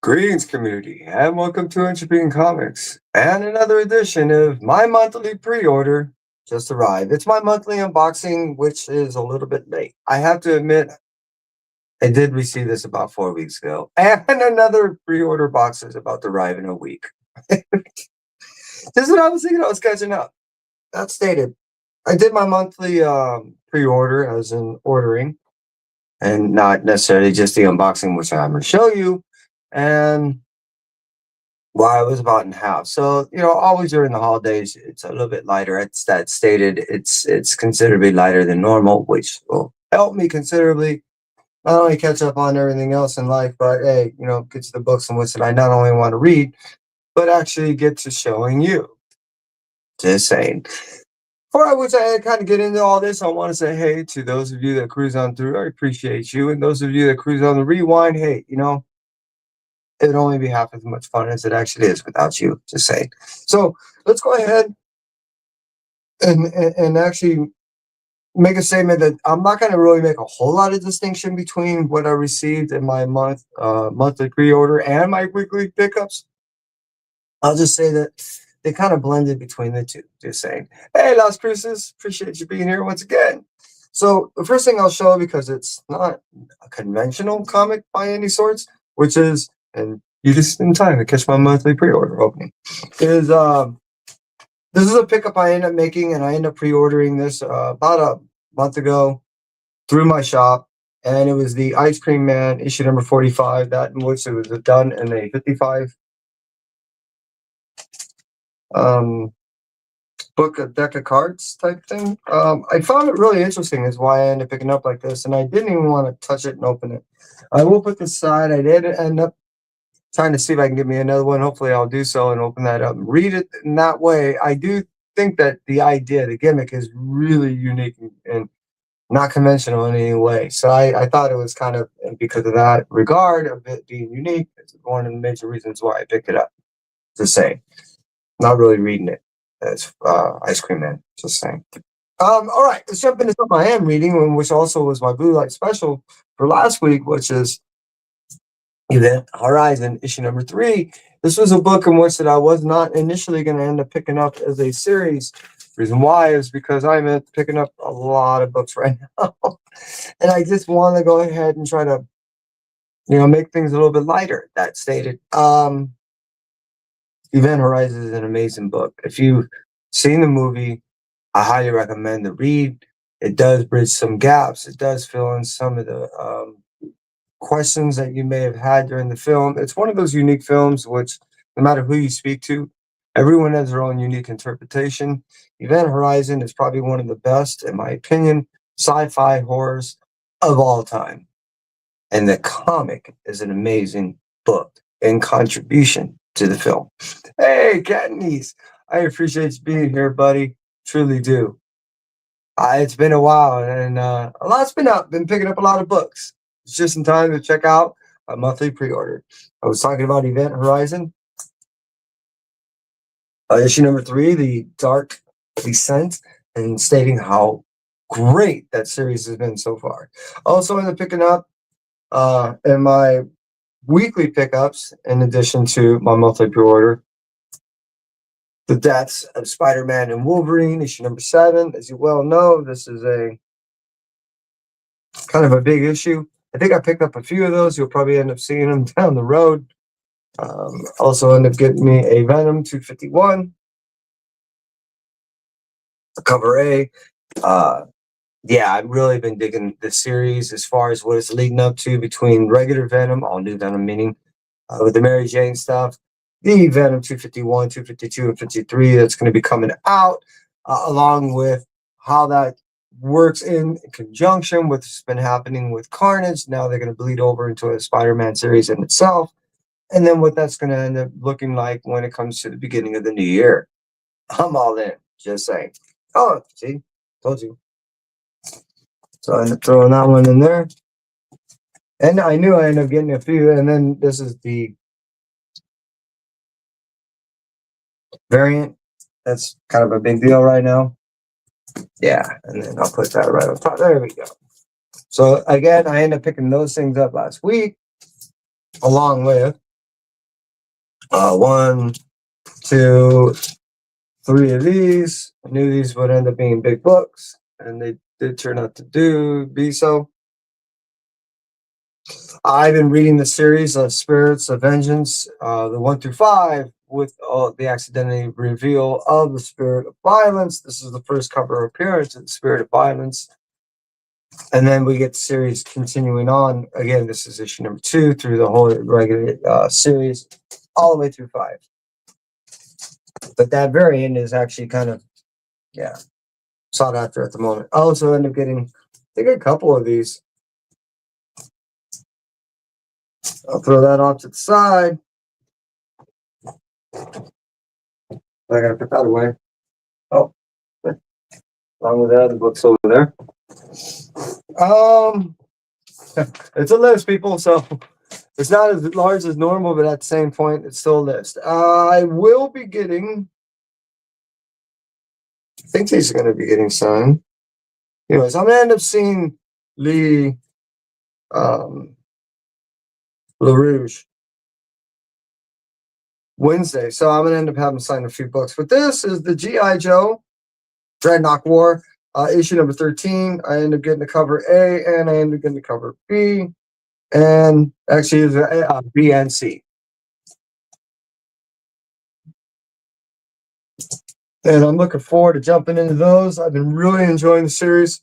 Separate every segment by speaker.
Speaker 1: Greetings, community, and welcome to Entrepreneur Comics and another edition of my monthly pre-order just arrived. It's my monthly unboxing, which is a little bit late. I have to admit, I did receive this about 4 weeks ago, and another pre-order box is about to arrive in a week. Just what I was thinking, I was catching up. That stated, I did my monthly pre-order, as in ordering, and not necessarily just the unboxing, which I'm going to show you. And well, it was about in half. So, always during the holidays, it's a little bit lighter. It's that stated it's considerably lighter than normal, which will help me considerably not only catch up on everything else in life, but hey, get to the books in which that I not only want to read, but actually get to showing you. Just saying. Before I would say I kind of get into all this, I want to say hey to those of you that cruise on through. I appreciate you. And those of you that cruise on the rewind, hey, it'd only be half as much fun as it actually is without you, just saying. So let's go ahead and actually make a statement that I'm not going to really make a whole lot of distinction between what I received in my monthly pre-order and my weekly pickups. I'll just say that they kind of blended between the two, just saying. Hey, Las Cruces, appreciate you being here once again. So the first thing I'll show, because it's not a conventional comic by any sorts, which is, and you just in time to catch my monthly pre-order opening, is this is a pickup I ended up making, and I ended up pre-ordering this about a month ago through my shop, and it was the Ice Cream Man issue number 45, that in which it was done in a 55 book, a deck of cards type thing. I found it really interesting, is why I ended up picking up like this, and I didn't even want to touch it and open it. I will put this aside. I did end up trying to see if I can get me another one. Hopefully I'll do so and open that up and read it in that way. I do think that the idea, the gimmick, is really unique and not conventional in any way. So I thought it was kind of, because of that regard of it being unique, it's one of the major reasons why I picked it up. Just saying. Not really reading it as Ice Cream Man. Just saying. All right, let's jump into something I am reading, which also was my Blue Light special for last week, which is Event Horizon issue number 3. This was a book in which that I was not initially going to end up picking up as a series. Reason why is because I'm picking up a lot of books right now, and I just want to go ahead and try to, make things a little bit lighter. That stated. Event Horizon is an amazing book. If you've seen the movie, I highly recommend the read. It does bridge some gaps. It does fill in some of the questions that you may have had during the film. It's one of those unique films which, no matter who you speak to, everyone has their own unique interpretation. Event Horizon is probably one of the best, in my opinion, sci-fi horrors of all time. And the comic is an amazing book in contribution to the film. Hey, Katniss, I appreciate you being here, buddy. Truly do. It's been a while, and a lot's been up. Been picking up a lot of books. It's just in time to check out my monthly pre-order. I was talking about Event Horizon, issue number 3, The Dark Descent, and stating how great that series has been so far. Also ended up picking up in my weekly pickups, in addition to my monthly pre-order, The Deaths of Spider-Man and Wolverine, issue number 7. As you well know, this is a kind of a big issue. I think I picked up a few of those. You'll probably end up seeing them down the road. Also end up getting me a Venom 251, cover A. Yeah, I've really been digging the series as far as what it's leading up to between regular Venom, all new Venom meaning, with the Mary Jane stuff, the Venom 251, 252, and 53 that's going to be coming out, along with how that works in conjunction with what's been happening with Carnage. Now they're going to bleed over into a Spider-Man series in itself, and then what that's going to end up looking like when it comes to the beginning of the new year. I'm all in, just saying. Oh, see, told you. So I ended up throwing that one in there. And I knew I ended up getting a few. And then this is the variant. That's kind of a big deal right now. Yeah, and then I'll put that right on top. There we go. So again, I ended up picking those things up last week, along with 1, 2, 3 of these. I knew these would end up being big books, and they did turn out to be so. I've been reading the series of Spirits of Vengeance, the 1 through 5, with the accidental reveal of the Spirit of Violence. This is the first cover appearance of the Spirit of Violence. And then we get the series continuing on. Again, this is issue number 2 through the whole regular series, all the way through 5. But that variant is actually kind of, sought after at the moment. I also end up getting, I think, a couple of these. I'll throw that off to the side. I gotta put that away. Oh, along with that, the book's over there. It's a list, people, so it's not as large as normal, but at the same point, it's still a list. I will be getting, I think these are going to be getting signed. Anyways, I'm going to end up seeing Lee LaRouge Wednesday, so I'm going to end up having signed a few books. But this is the G.I. Joe Dreadnought War, issue number 13. I end up getting the cover A, and I end up getting the cover B, and actually it's B and C. And I'm looking forward to jumping into those. I've been really enjoying the series.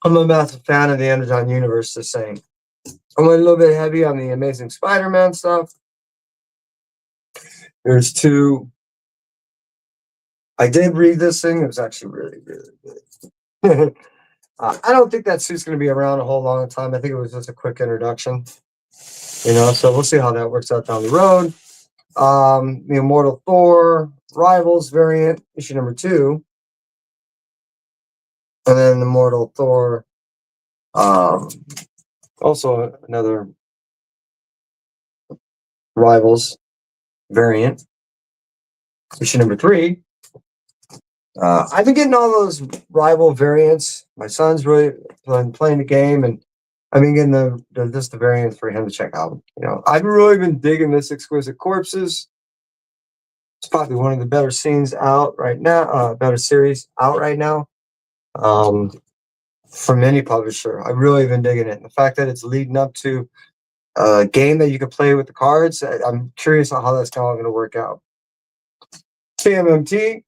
Speaker 1: I'm a massive fan of the Energon universe, just saying. I went a little bit heavy on the Amazing Spider-Man stuff. There's 2. I did read this thing. It was actually really, really good. I don't think that suit's going to be around a whole long time. I think it was just a quick introduction. So we'll see how that works out down the road. The Immortal Thor Rivals variant, issue number 2. And then the Immortal Thor, also another Rivals variant, issue number 3. I've been getting all those rival variants. My son's really playing the game, and I've been getting the variants for him to check out. I've really been digging this Exquisite Corpses. It's probably one of the better scenes out right now, better series out right now, from any publisher. I've really been digging it. And the fact that it's leading up to a game that you can play with the cards, I'm curious on how that's all going to work out. TMMT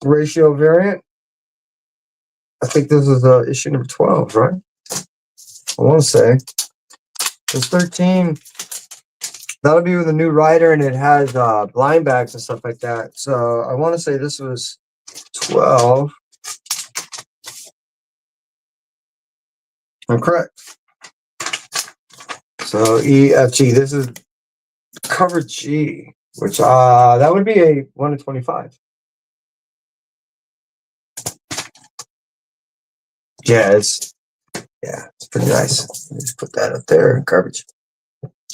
Speaker 1: ratio variant. I think this is issue number 12, right? I want to say it's 13. That'll be with a new writer, and it has blind bags and stuff like that. So I want to say this was 12. I'm correct. So EFG. This is cover G, which that would be a 1 in 25. Yeah, it's pretty nice. Just put that up there in garbage.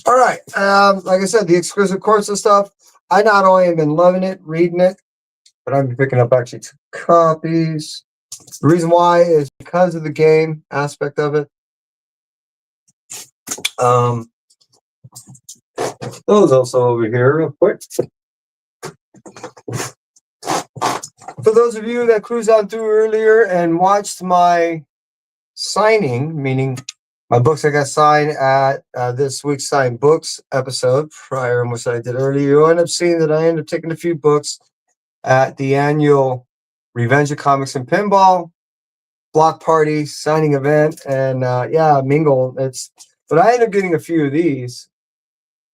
Speaker 1: All right. Like I said, the Exquisite Corpses stuff. I not only have been loving it, reading it, but I've been picking up actually 2 copies. The reason why is because of the game aspect of it. Those also over here real quick. For those of you that cruised on through earlier and watched my signing, meaning my books I got signed at this week's Signed Books episode prior, which I did earlier, you'll end up seeing that I ended up taking a few books at the annual Revenge of Comics and Pinball block party signing event, and mingle. But I ended up getting a few of these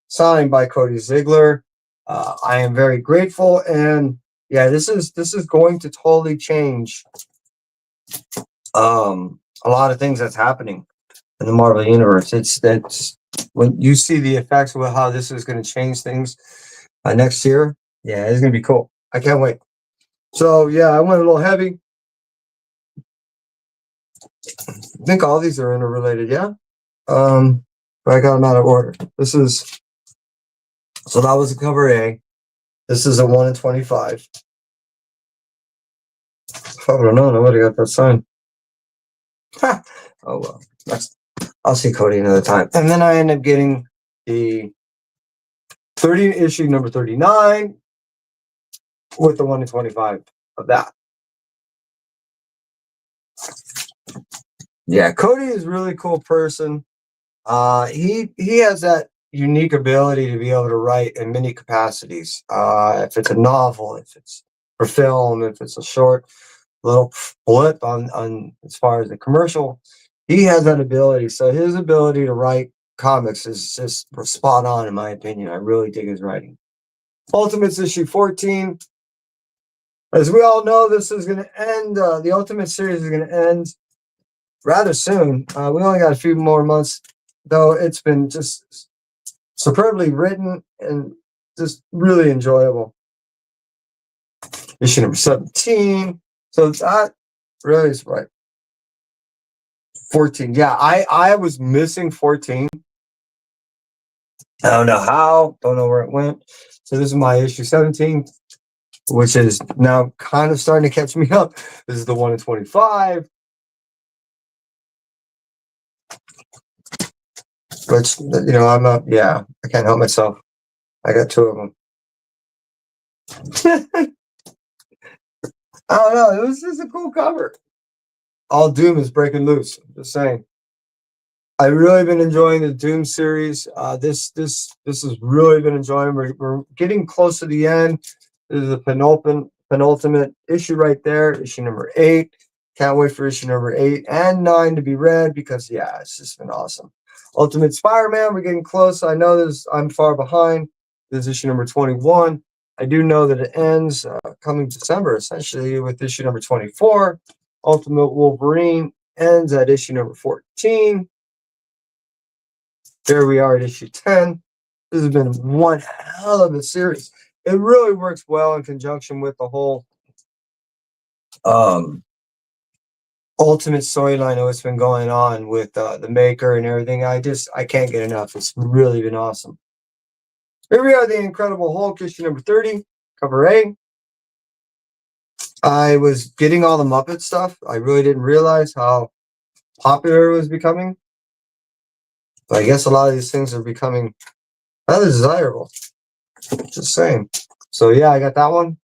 Speaker 1: signed by Cody Ziegler. I am very grateful, and this is going to totally change a lot of things that's happening in the Marvel universe. It's when you see the effects of how this is going to change things next year. Yeah, it's going to be cool. I can't wait. So I went a little heavy. I think all these are interrelated, but I got them out of order. So that was a cover A. This is a 1 in 25. I don't know. Nobody got that sign. Oh well. I'll see Cody another time. And then I end up getting the issue number 39 with the 1 in 25 of that. Yeah, Cody is a really cool person. He has that unique ability to be able to write in many capacities. If it's a novel, if it's for film, if it's a short little blip on as far as the commercial, he has that ability. So his ability to write comics is just spot on, in my opinion. I really dig his writing. Ultimates issue 14. As we all know, this is going to end. The Ultimate series is going to end rather soon. We only got a few more months, though. It's been just superbly written and just really enjoyable. Issue number 17. So that really is right. 14. Yeah, I was missing 14. I don't know how, don't know where it went. So this is my issue 17, which is now kind of starting to catch me up. This is the 1 in 25. Which, you know, I'm up. Yeah, I can't help myself. I got 2 of them. I don't know. It was just a cool cover. All Doom is breaking loose. I'm just saying. I've really been enjoying the Doom series. This has really been enjoying. We're getting close to the end. This is the penultimate issue right there. Issue number 8. Can't wait for issue number 8 and 9 to be read because yeah, it's just been awesome. Ultimate Spider-Man. We're getting close. I know this. I'm far behind. This is issue number 21. I do know that it ends coming December, essentially, with issue number 24. Ultimate Wolverine ends at issue number 14. There we are at issue 10. This has been one hell of a series. It really works well in conjunction with the whole Ultimate storyline that's been going on with the Maker and everything. I can't get enough. It's really been awesome. Here we are, The Incredible Hulk, issue number 30, cover A. I was getting all the Muppet stuff. I really didn't realize how popular it was becoming. But I guess a lot of these things are becoming rather desirable. Just saying. So yeah, I got that one.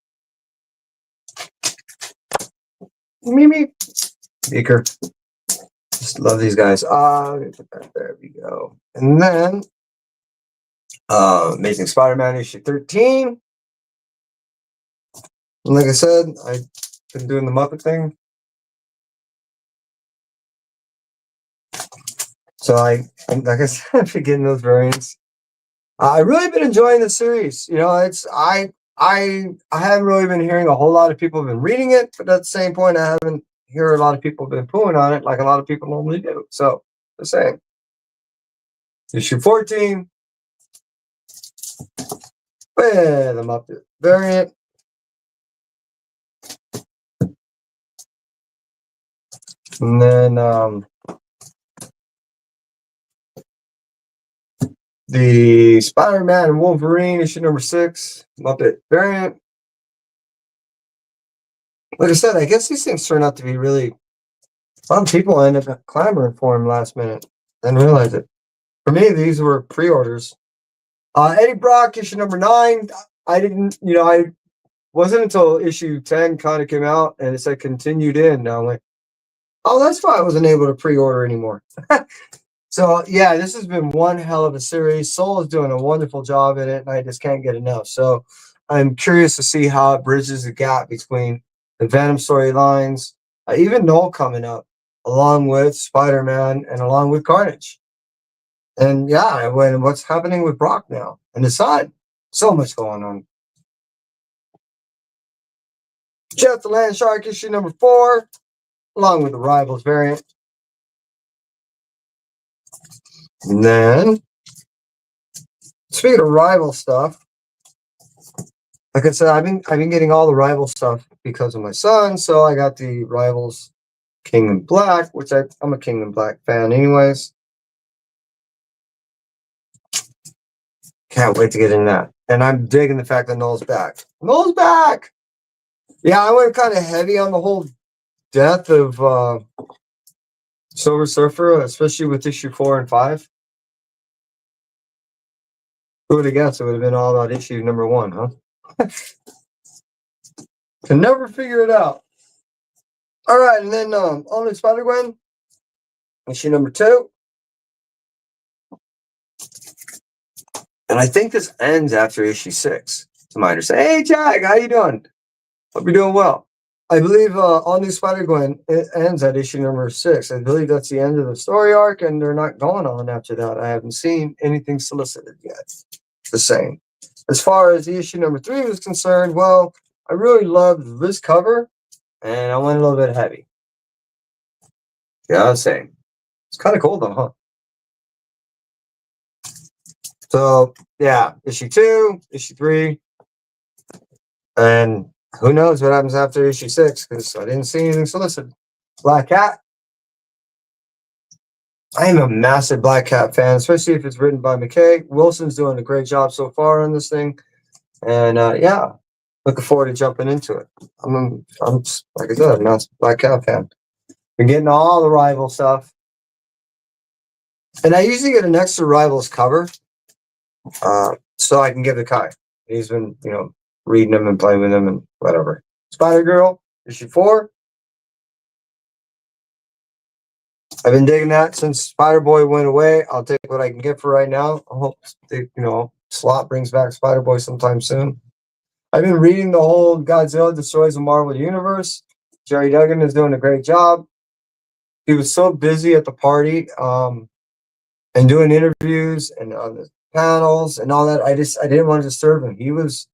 Speaker 1: Mimi. Beaker. Just love these guys. There we go. And then Amazing Spider-Man issue 13. And like I said, I've been doing the Muppet thing. So like I said, I've been getting those variants. I've really been enjoying the series. You know, I haven't really been hearing a whole lot of people have been reading it, but at the same point, I haven't heard a lot of people have been pooing on it like a lot of people normally do. So the same. Issue 14. With the Muppet variant. And then the Spider-Man and Wolverine issue number 6, Muppet variant. Like I said, I guess these things turn out to be really. A lot of people end up clamoring for them last minute. Didn't realize it. For me, these were pre-orders. Eddie Brock issue number 9. I didn't, you know, I wasn't until issue 10 kind of came out and it said continued in. Now I'm like, oh, that's why I wasn't able to pre-order anymore. So yeah, this has been one hell of a series. Soul is doing a wonderful job in it, and I just can't get enough. So I'm curious to see how it bridges the gap between the Venom storylines, even Null coming up, along with Spider-Man and along with Carnage. And yeah, what's happening with Brock now and his son. So much going on. Jeff the Land Shark issue number 4, along with the Rivals variant. And then, speaking of Rival stuff, like I said, I've been getting all the Rival stuff because of my son. So I got the Rivals Kingdom Black, which I'm a Kingdom Black fan, anyways. Can't wait to get in that. And I'm digging the fact that Null's back. Null's back. Yeah, I went kind of heavy on the whole death of Silver Surfer, especially with issue 4 and 5. Who would have guessed it would have been all about issue number 1, huh? Can never figure it out. All right, and then Only Spider-Gwen, issue number 2. And I think this ends after issue 6. Somebody say, "Hey, Jack, how you doing? Hope you're doing well." I believe All New Spider-Gwen, it ends at issue number 6. I believe that's the end of the story arc, and they're not going on after that. I haven't seen anything solicited yet. The same. As far as the issue number 3 was concerned, well, I really loved this cover, and I went a little bit heavy. Yeah, I was saying. It's kind of cool though, huh? So, yeah, issue 2, issue 3, and who knows what happens after issue 6, because I didn't see anything solicited. Black Cat. I am a massive Black Cat fan, especially if it's written by McKay. Wilson's doing a great job so far on this thing. And yeah, looking forward to jumping into it. I'm like I said, a massive Black Cat fan. Been getting all the Rival stuff. And I usually get an extra Rivals cover so I can give to Kai. He's been, reading them and playing with them and whatever. Spider-Girl, issue 4. I've been digging that since Spider-Boy went away. I'll take what I can get for right now. I hope Slot brings back Spider-Boy sometime soon. I've been reading the whole Godzilla Destroys the Marvel Universe. Jerry Duggan is doing a great job. He was so busy at the party and doing interviews and on the panels and all that. I didn't want to disturb him. He was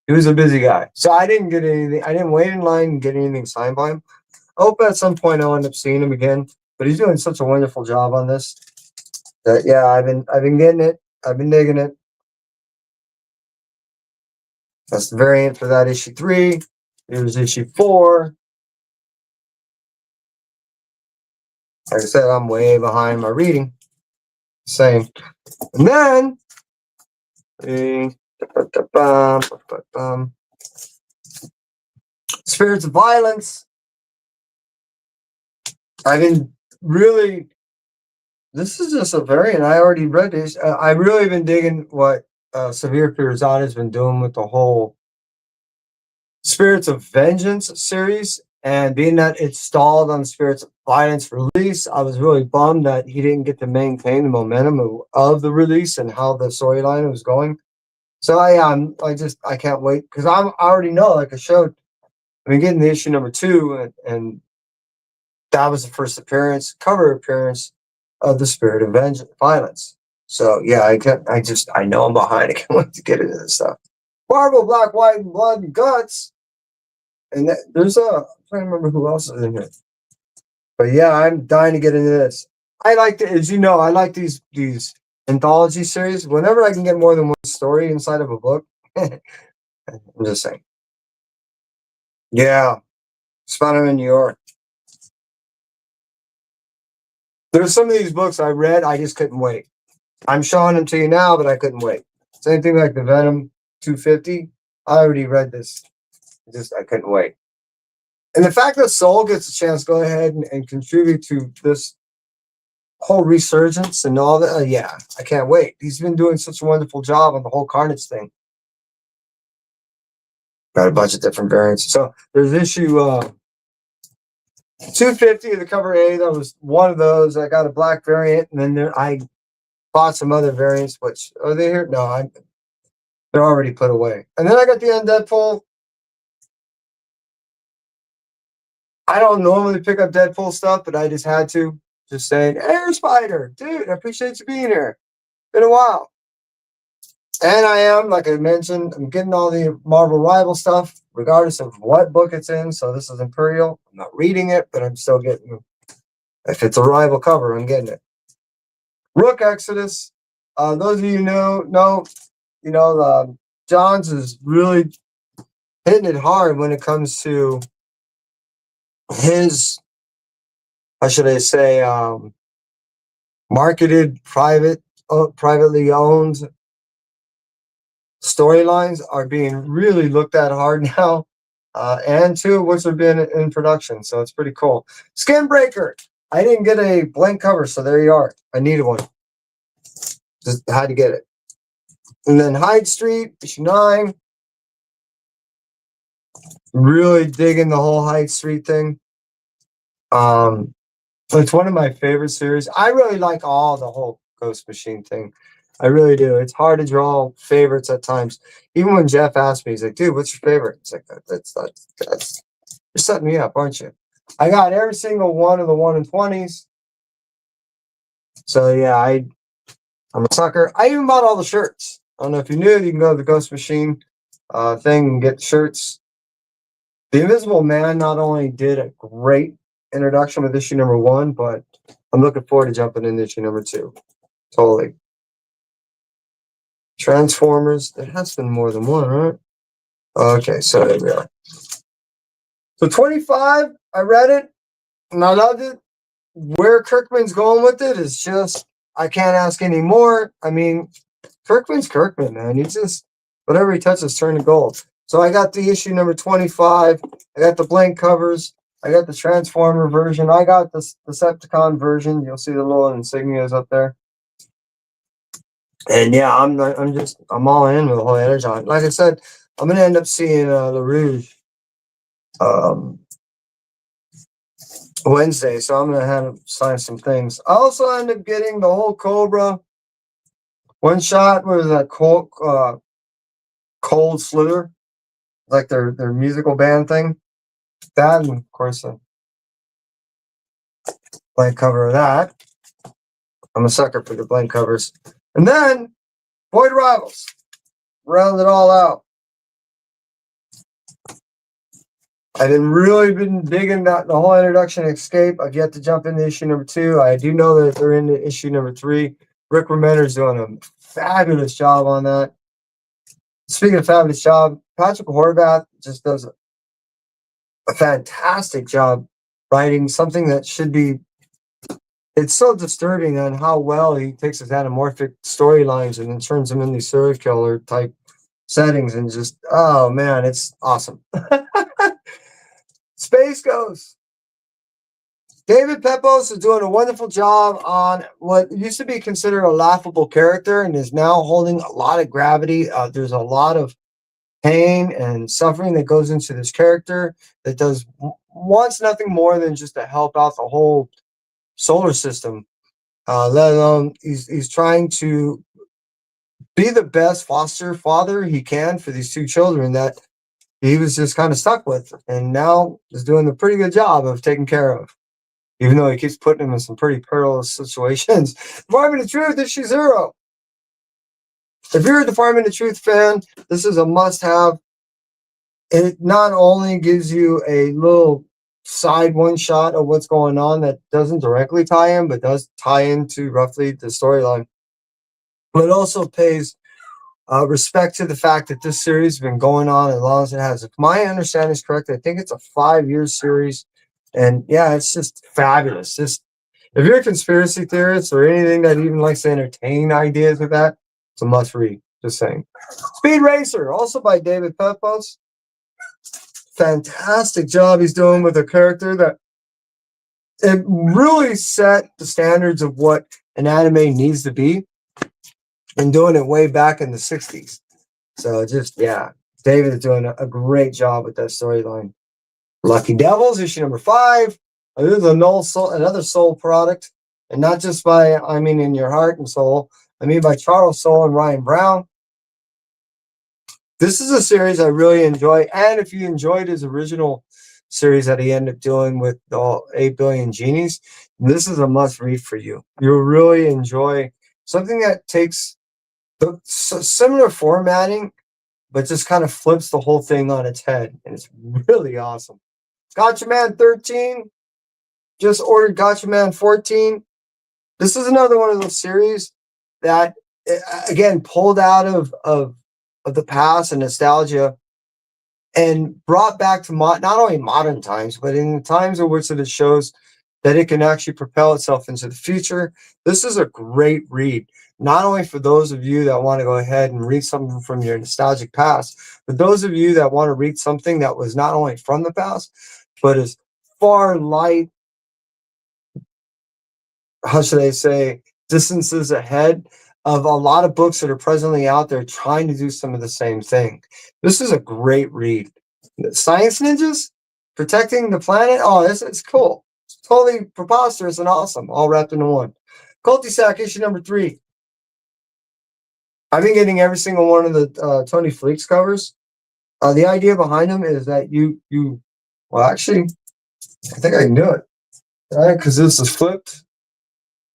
Speaker 1: a busy guy. So I didn't get anything. I didn't wait in line and get anything signed by him. I hope at some point I'll end up seeing him again. But he's doing such a wonderful job on this. That yeah, I've been getting it. I've been digging it. That's the variant for that issue 3. Here's issue 4. Like I said, I'm way behind my reading. Same. And then Spirits of Violence. I've been really. This is just a variant. I already read this. I really been digging what Severe Pirzada has been doing with the whole Spirits of Vengeance series, and being that it stalled on Spirits of Violence release, I was really bummed that he didn't get to maintain the momentum of the release and how the storyline was going. So I can't wait because I already know, like I showed, I've been getting the issue number 2, and that was the first cover appearance of the Spirit of Violence. So yeah, I know I'm behind. I can't wait to get into this stuff. Marvel, Black, White, and Blood and Guts. And there's I'm trying to remember who else is in here. But yeah, I'm dying to get into this. I like as you know, I like these anthology series. Whenever I can get more than one story inside of a book, I'm just saying. Yeah, Spider-Man New York. There's some of these books I read, I just couldn't wait. I'm showing them to you now, but I couldn't wait. Same thing like the Venom 250. I already read this. I couldn't wait. And the fact that Soul gets a chance to go ahead and contribute to this whole resurgence and all that, yeah, I can't wait. He's been doing such a wonderful job on the whole Carnage thing. Got a bunch of different variants. So there's issue 250 of the cover A. That was one of those. I got a black variant, and then I bought some other variants. Which are they here? No, they're already put away. And then I got the Undeadpool. I don't normally pick up Deadpool stuff, but I just had to. Just saying, Air Spider, dude, I appreciate you being here. Been a while. And I am, like I mentioned, I'm getting all the Marvel Rival stuff, regardless of what book it's in. So this is Imperial. I'm not reading it, but I'm still getting it. If it's a Rival cover, I'm getting it. Rook Exodus. Those of you know, Johns is really hitting it hard when it comes to his, how should I say, marketed, privately owned storylines are being really looked at hard now, and two which have been in production. So it's pretty cool. Skin Breaker. I didn't get a blank cover, so there you are. I needed one. Just had to get it. And then Hyde Street, issue 9. Really digging the whole Hyde Street thing. It's one of my favorite series. I really like the whole Ghost Machine thing. I really do. It's hard to draw favorites at times. Even when Jeff asked me, he's like, dude, what's your favorite? It's like, that's you're setting me up, aren't you? I got every single one of the 1 in 20s. So yeah, I'm a sucker. I even bought all the shirts. I don't know if you knew, you can go to the Ghost Machine thing and get shirts. The Invisible Man not only did a great introduction with issue number 1, but I'm looking forward to jumping into issue number 2. Totally. Transformers. There has been more than one, right? Okay, so there we are. So 25, I read it and I loved it. Where Kirkman's going with it is just, I can't ask any more. I mean, Kirkman's Kirkman, man. He's just, whatever he touches turn to gold. So I got the issue number 25. I got the blank covers. I got the Transformer version. I got the Decepticon version. You'll see the little insignias up there. And yeah, I'm all in with the whole energy on. Like I said, I'm gonna end up seeing the Rouge Wednesday, so I'm gonna have him sign some things. I also end up getting the whole Cobra one shot. What is that? Cold Slither, like their musical band thing. That, and of course the blank cover of that. I'm a sucker for the blank covers. And then Void Rivals, round it all out. I've really been digging the whole introduction Escape. I've yet to jump into issue number 2. I do know that they're into issue number 3. Rick Remender's doing a fabulous job on that. Speaking of fabulous job, Patrick Horvath just does a fantastic job writing something that should be. It's so disturbing on how well he takes his anamorphic storylines and then turns them into serial killer type settings, and just, oh man, it's awesome. Space Ghost. David Pepos is doing a wonderful job on what used to be considered a laughable character and is now holding a lot of gravity. There's a lot of pain and suffering that goes into this character that wants nothing more than just to help out the whole solar system. Let alone he's trying to be the best foster father he can for these 2 children that he was just kind of stuck with, and now is doing a pretty good job of taking care of, even though he keeps putting him in some pretty perilous situations. Department of Truth, issue 0. If you're a Department of Truth fan, this is a must-have. It not only gives you a little side one shot of what's going on that doesn't directly tie in, but does tie into roughly the storyline, but it also pays respect to the fact that this series has been going on as long as it has. If my understanding is correct, I think it's a 5-year series. And yeah, it's just fabulous. Just, if you're a conspiracy theorist or anything that even likes to entertain ideas with that, it's a must read. Just saying. Speed Racer, also by David Pepos. Fantastic job he's doing with a character that it really set the standards of what an anime needs to be, and doing it way back in the 60s. So just, yeah, David is doing a great job with that storyline. Lucky Devils, issue number 5. This is another Soul product. And not just by, I mean, in your heart and soul. I mean by Charles Soule and Ryan Brown. This is a series I really enjoy. And if you enjoyed his original series that he ended up doing with the 8 Billion Genies, this is a must read for you. You'll really enjoy something that takes the similar formatting, but just kind of flips the whole thing on its head. And it's really awesome. Gotcha Man 13. Just ordered Gotcha Man 14. This is another one of those series that, again, pulled out of the past and nostalgia and brought back to not only modern times, but in the times in which it shows that it can actually propel itself into the future. This is a great read. Not only for those of you that want to go ahead and read something from your nostalgic past, but those of you that want to read something that was not only from the past, but is far light, how should I say, distances ahead of a lot of books that are presently out there trying to do some of the same thing. This is a great read. Science Ninjas protecting the planet. Oh, it's cool. It's totally preposterous and awesome, all wrapped into one. Culty Sack issue number 3. I've been getting every single one of the Tony Fleeks covers. The idea behind them is that well, actually, I think I can do it, right? Because this is flipped.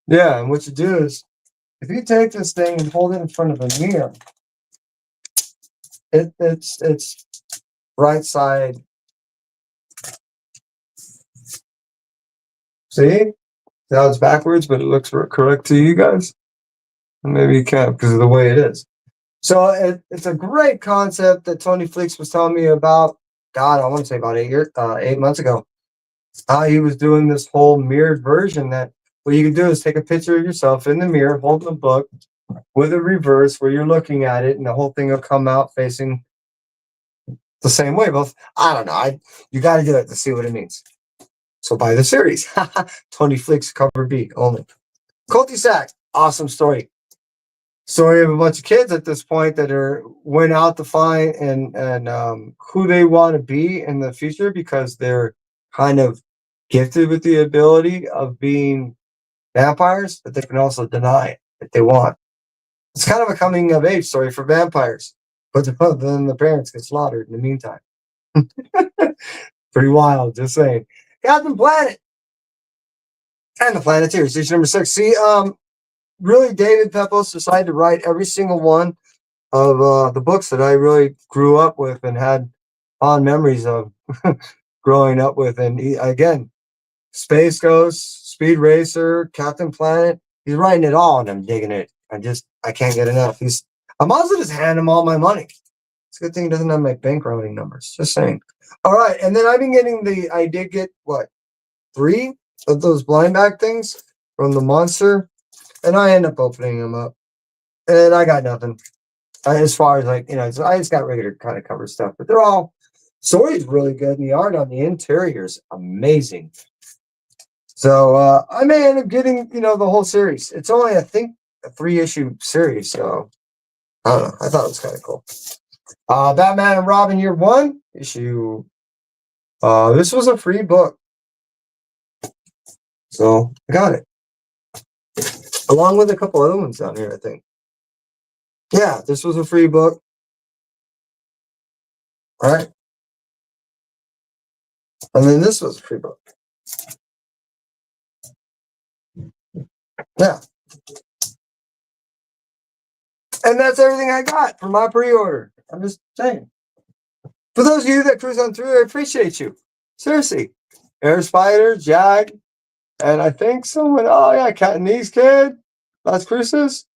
Speaker 1: Yeah, and what you do is, if you take this thing and hold it in front of a mirror, it's right side. See? Now it's backwards, but it looks correct to you guys. Maybe you can't because of the way it is. So it's a great concept that Tony Fleeks was telling me about. God, I want to say about 8 months ago. How he was doing this whole mirrored version that what you can do is take a picture of yourself in the mirror, holding a book with a reverse where you're looking at it, and the whole thing will come out facing the same way. Both, I don't know. You got to do it to see what it means. So buy the series. Tony Fleeks cover B only. Culty Sack, awesome story. Story of a bunch of kids at this point that went out to find and who they want to be in the future because they're kind of gifted with the ability of being vampires, but they can also deny it if they want. It's kind of a coming of age story for vampires, but then the parents get slaughtered in the meantime. Pretty wild, just saying. Captain Planet and the Planeteers, issue number 6. See, really, David Pepos decided to write every single one of the books that I really grew up with and had fond memories of growing up with. And again, Space Ghost, Speed Racer, Captain Planet. He's writing it all, and I'm digging it. I can't get enough. I might as well just hand him all my money. It's a good thing he doesn't have my bank routing numbers. Just saying. All right, and then I've been getting I did get, 3 of those blind bag things from the Monster, and I end up opening them up, and I got nothing. As far as so I just got regular kind of cover stuff, but they're all, story's really good, and the art on the interior is amazing. So I may end up getting, the whole series. It's only, I think, a 3-issue series, so I don't know. I thought it was kind of cool. Batman and Robin Year 1 issue. This was a free book, so I got it along with a couple other ones down here. I think. Yeah, this was a free book. All right, and then this was a free book. Yeah. And that's everything I got for my pre-order. I'm just saying. For those of you that cruise on through, I appreciate you. Seriously. Air Spider, Jag, and I think someone, Cat and Knees Kid, Las Cruces.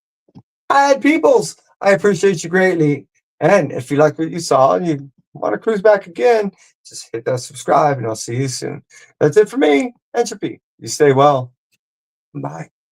Speaker 1: I had Peoples. I appreciate you greatly. And if you like what you saw and you want to cruise back again, just hit that subscribe and I'll see you soon. That's it for me. Entropy. You stay well. Bye.